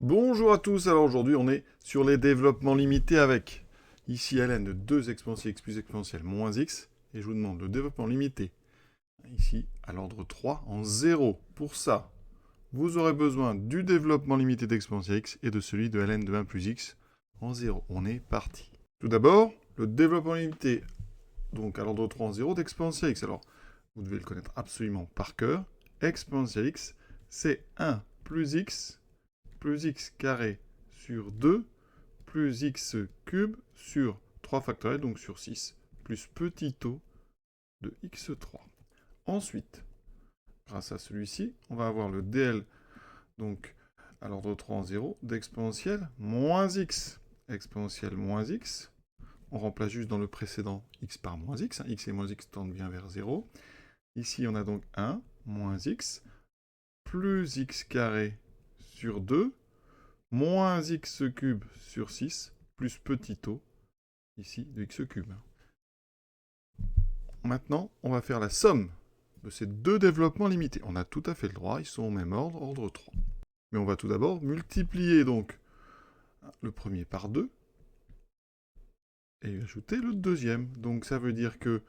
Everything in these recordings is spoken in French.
Bonjour à tous, alors aujourd'hui on est sur les développements limités avec ici ln de 2 exponentielle x plus exponentielle moins x, et je vous demande le développement limité ici à l'ordre 3 en 0. Pour ça, vous aurez besoin du développement limité d'exponentielle x et de celui de ln de 1 plus x en 0. On est parti. Tout d'abord, le développement limité donc à l'ordre 3 en 0 d'exponentielle x. Alors, vous devez le connaître absolument par cœur. Exponentielle x, c'est 1 plus x carré sur 2 plus x cube sur 3 factoriel, donc sur 6, plus petit o de x3. Ensuite, grâce à celui-ci, on va avoir le dl, donc à l'ordre 3 en 0, d'exponentielle moins x. Exponentielle moins x, on remplace juste dans le précédent x par moins x, x et moins x tendent bien vers 0. Ici, on a donc 1 moins x plus x carré sur 2 moins x cube sur 6, plus petit o, ici, de x cube. Maintenant, on va faire la somme de ces deux développements limités. On a tout à fait le droit, ils sont au même ordre, ordre 3. Mais on va tout d'abord multiplier donc le premier par 2, et ajouter le deuxième. Donc ça veut dire que,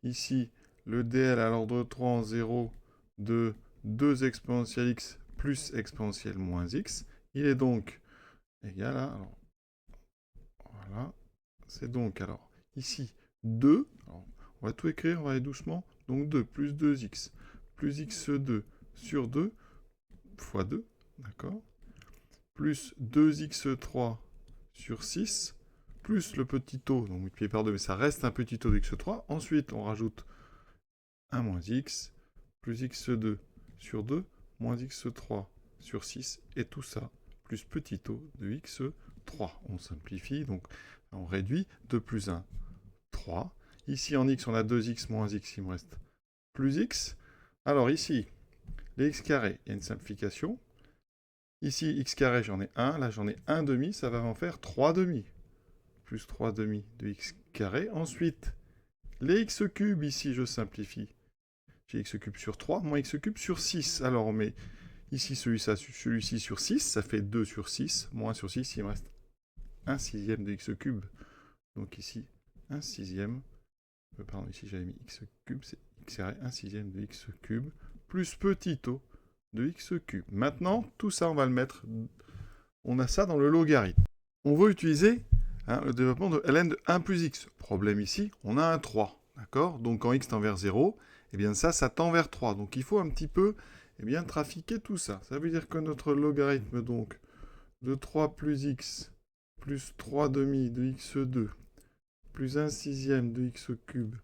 ici, le dl à l'ordre 3 en 0 de 2 exponentielle x plus exponentielle moins x, il est donc égal à... Alors, voilà. C'est donc, alors, ici, 2. Alors, on va tout écrire, on va aller doucement. Donc 2 plus 2x plus x2 sur 2 fois 2, d'accord, plus 2x3 sur 6, plus le petit o, donc multiplié par 2, mais ça reste un petit o de x3. Ensuite, on rajoute 1 moins x, plus x2 sur 2, moins x3 sur 6, et tout ça, plus petit o de x3. On simplifie, donc on réduit, 2 plus 1, 3. Ici, en x, on a 2x moins x, il me reste plus x. Alors ici, les x carrés, il y a une simplification. Ici, x carré, j'en ai 1. Là, j'en ai 1 demi. Ça va en faire 3 demi. Plus 3 demi de x carré. Ensuite, les x cubes, ici, je simplifie. J'ai x cube sur 3, moins x cube sur 6. Alors, on met ici celui-ci sur 6. Ça fait 2 sur 6. Moins sur 6, il me reste 1 sixième de x cube. Donc ici, 1 sixième. Pardon, ici j'avais mis x cube, c'est x carré, 1 sixième de x cube, plus petit o de x cube. Maintenant, tout ça, on va le mettre, on a ça dans le logarithme. On veut utiliser le développement de ln de 1 plus x. Problème ici, on a un 3, d'accord? Donc quand x tend vers 0, eh bien ça tend vers 3. Donc il faut un petit peu trafiquer tout ça. Ça veut dire que notre logarithme donc de 3 plus x plus 3 demi de x2 plus 1 sixième de x cube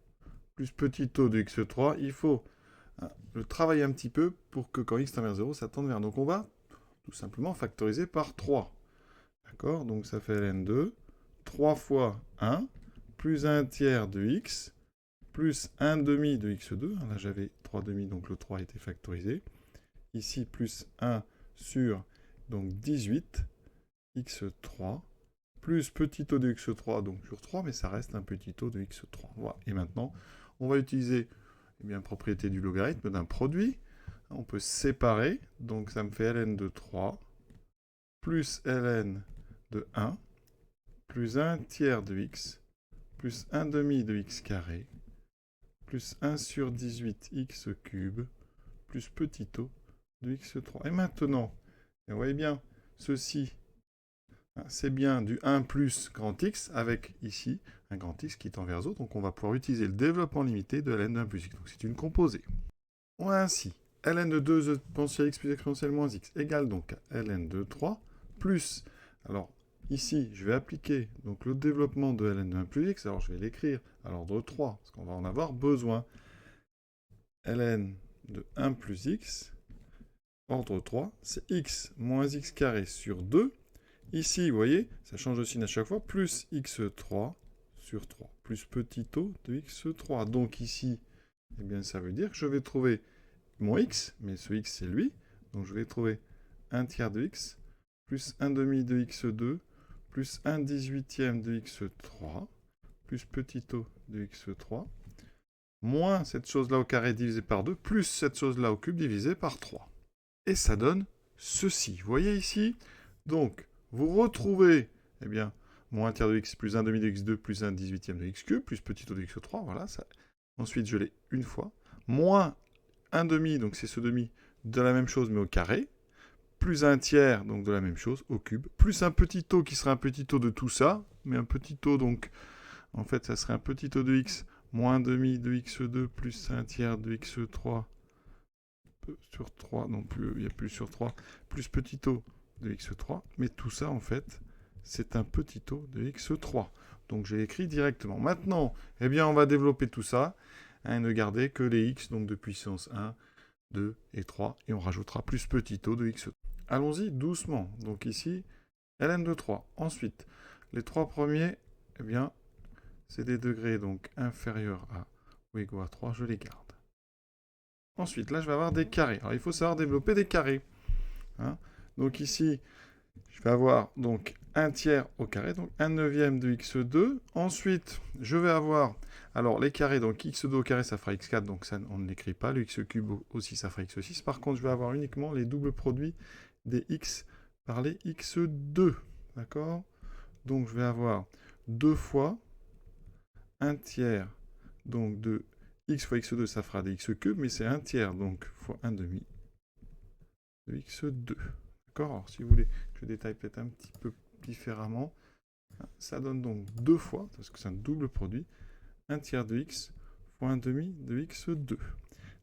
plus petit o de x3, il faut le travailler un petit peu pour que quand x tend vers 0, ça tende vers 1. Donc on va tout simplement factoriser par 3. D'accord? Donc ça fait ln2, 3 fois 1, plus 1 tiers de x, plus 1 demi de x2. Là j'avais 3 demi, donc le 3 a été factorisé. Ici, plus 1 sur donc 18, x3, plus petit o de x3, donc sur 3, mais ça reste un petit o de x3. Voilà. Et maintenant, on va utiliser propriété du logarithme d'un produit. On peut séparer, donc ça me fait ln de 3, plus ln de 1, plus 1 tiers de x, plus 1 demi de x carré, plus 1 sur 18 x cube, plus petit o de x3. Et maintenant, vous voyez bien, ceci, c'est bien du 1 plus grand X avec ici un grand X qui tend vers 0. Donc on va pouvoir utiliser le développement limité de ln de 1 plus x. Donc c'est une composée. On a ainsi ln de 2 exponentielle x plus exponentielle moins x égale donc à ln de 3 plus, alors ici je vais appliquer donc le développement de ln de 1 plus x. Alors je vais l'écrire à l'ordre 3 parce qu'on va en avoir besoin. Ln de 1 plus x, ordre 3, c'est x moins x carré sur 2. Ici, vous voyez, ça change de signe à chaque fois, plus x3 sur 3, plus petit o de x3. Donc ici, eh bien, ça veut dire que je vais trouver mon x, mais ce x, c'est lui. Donc je vais trouver 1 tiers de x, plus 1 demi de x2, plus 1 18e de x3, plus petit o de x3, moins cette chose-là au carré divisé par 2, plus cette chose-là au cube divisé par 3. Et ça donne ceci. Vous voyez ici, Donc, vous retrouvez, eh bien, moins 1 tiers de x plus 1 demi de x2 plus 1 18e de x cube plus petit o de x3, voilà. Ça. Ensuite, je l'ai une fois. Moins 1 demi, donc c'est ce demi, de la même chose mais au carré. Plus 1 tiers, donc de la même chose, au cube. Plus un petit o qui sera un petit o de tout ça. Mais un petit o, donc, en fait, ça serait un petit o de x moins 1 demi de x2 plus 1 tiers de x3 sur 3, non plus, il n'y a plus sur 3, plus petit o de x3, mais tout ça, en fait, c'est un petit o de x3. Donc, j'ai écrit directement. Maintenant, eh bien, on va développer tout ça, hein, ne garder que les x, donc de puissance 1, 2 et 3, et on rajoutera plus petit o de x3. Allons-y doucement. Donc ici, ln de 3. Ensuite, les trois premiers, eh bien, c'est des degrés donc inférieurs à ou égaux à 3, je les garde. Ensuite, là, je vais avoir des carrés. Alors, il faut savoir développer des carrés. Hein. Donc ici, je vais avoir donc 1 tiers au carré, donc 1 neuvième de x2. Ensuite, je vais avoir, alors les carrés, donc x2 au carré, ça fera x4, donc ça, on ne l'écrit pas. Le x cube aussi, ça fera x6. Par contre, je vais avoir uniquement les doubles produits des x par les x2. D'accord? Donc, je vais avoir 2 fois 1 tiers, donc de x fois x2, ça fera des x cubes, mais c'est 1 tiers, donc fois 1 demi de x2. D'accord? Alors, si vous voulez que je détaille peut-être un petit peu différemment, ça donne donc 2 fois, parce que c'est un double produit, 1 tiers de x fois 1 demi de x2.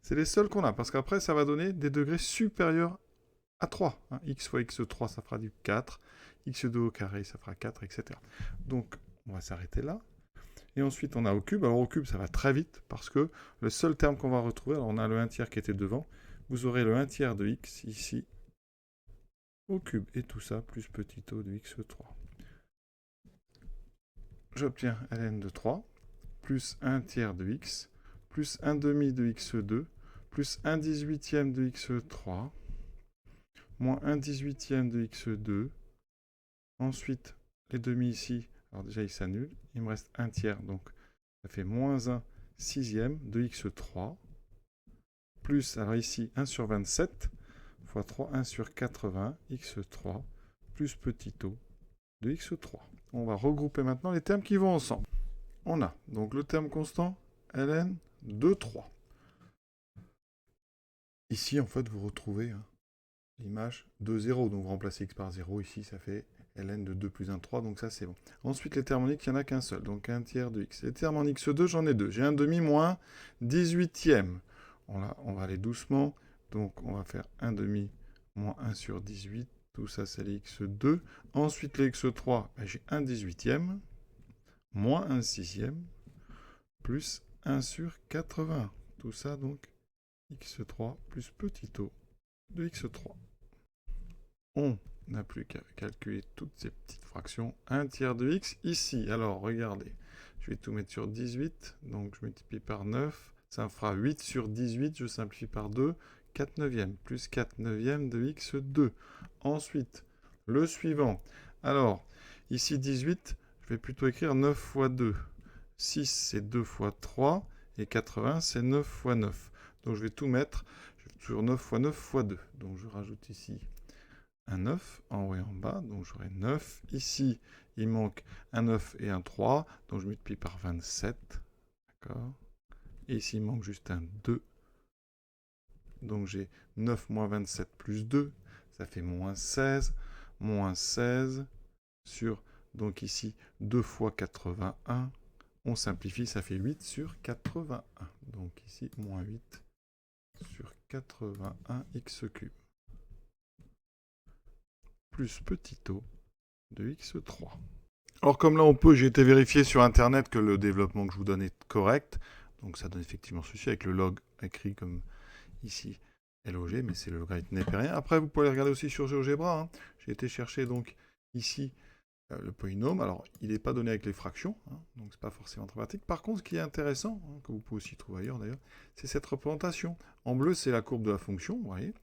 C'est les seuls qu'on a, parce qu'après, ça va donner des degrés supérieurs à 3. Hein. X fois x3, ça fera du 4. x2 au carré, ça fera 4, etc. Donc, on va s'arrêter là. Et ensuite, on a au cube. Alors, au cube, ça va très vite, parce que le seul terme qu'on va retrouver, alors on a le 1 tiers qui était devant, vous aurez le 1 tiers de x ici, au cube, et tout ça, plus petit o de x3. J'obtiens ln de 3, plus 1 tiers de x, plus 1 demi de x2, plus 1 18e de x3, moins 1 18e de x2. Ensuite, les demi ici, alors déjà ils s'annulent, il me reste 1 tiers, donc ça fait moins 1 sixième de x3, plus, alors ici, 1 sur 27, fois 3, 1 sur 80, x3, plus petit o de x3. On va regrouper maintenant les termes qui vont ensemble. On a donc le terme constant, ln de 3. Ici, en fait, vous retrouvez l'image de 0. Donc, vous remplacez x par 0. Ici, ça fait ln de 2 plus 1, 3. Donc, ça, c'est bon. Ensuite, les termes en x, il n'y en a qu'un seul. Donc, 1 tiers de x. Les termes en x2, j'en ai deux. J'ai un demi moins 18e. On va aller doucement. Donc, on va faire 1 demi moins 1 sur 18. Tout ça, c'est les x2. Ensuite, les x3, ben, j'ai 1 18e moins 1 sixième plus 1 sur 80. Tout ça, donc, x3 plus petit o de x3. On n'a plus qu'à calculer toutes ces petites fractions. 1 tiers de x ici. Alors, regardez. Je vais tout mettre sur 18. Donc, je multiplie par 9. Ça me fera 8 sur 18. Je simplifie par 2. 4 neuvièmes. Plus 4 neuvièmes de x2. Ensuite, le suivant. Alors, ici 18. Je vais plutôt écrire 9 fois 2. 6, c'est 2 fois 3. Et 80, c'est 9 fois 9. Donc, je vais tout mettre sur 9 fois 9 fois 2. Donc, je rajoute ici un 9 en haut et en bas, donc j'aurai 9. Ici, il manque un 9 et un 3, donc je multiplie par 27. D'accord. Et ici, il manque juste un 2. Donc j'ai 9 moins 27 plus 2, ça fait moins 16. Moins 16 sur, donc ici, 2 fois 81. On simplifie, ça fait 8 sur 81. Donc ici, moins 8 sur 81 x cube. Plus petit o de x3. Alors comme là on peut, j'ai été vérifié sur internet que le développement que je vous donne est correct. Donc ça donne effectivement ceci avec le log écrit comme ici log, mais c'est le logarithme népérien. Après vous pouvez regarder aussi sur GeoGebra. Hein. J'ai été chercher donc ici le polynôme. Alors il n'est pas donné avec les fractions, hein, donc c'est pas forcément très pratique. Par contre ce qui est intéressant, hein, que vous pouvez aussi trouver ailleurs d'ailleurs, c'est cette représentation. En bleu c'est la courbe de la fonction, vous voyez.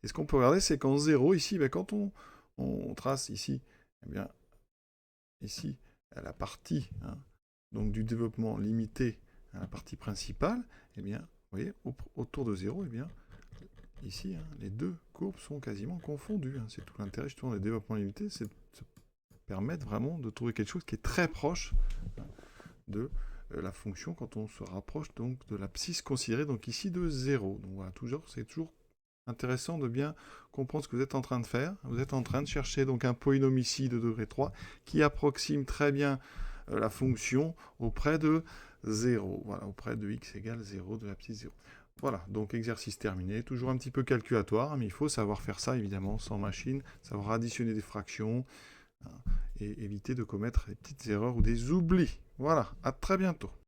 Et ce qu'on peut regarder c'est qu'en 0 ici, ben, quand on trace ici, eh bien ici, à la partie donc du développement limité à la partie principale, eh bien, vous voyez, autour de 0, eh bien, ici, hein, les deux courbes sont quasiment confondues. Hein. C'est tout l'intérêt justement des développements limités, c'est de se permettre vraiment de trouver quelque chose qui est très proche, hein, de la fonction quand on se rapproche donc de l'abscisse considérée donc ici de 0. Donc voilà, c'est toujours intéressant de bien comprendre ce que vous êtes en train de faire. Vous êtes en train de chercher donc un polynôme ici de degré 3 qui approxime très bien la fonction auprès de 0. Voilà, auprès de x égale 0 de l'abscisse 0. Voilà, donc exercice terminé. Toujours un petit peu calculatoire, mais il faut savoir faire ça évidemment sans machine, savoir additionner des fractions, hein, et éviter de commettre des petites erreurs ou des oublis. Voilà, à très bientôt.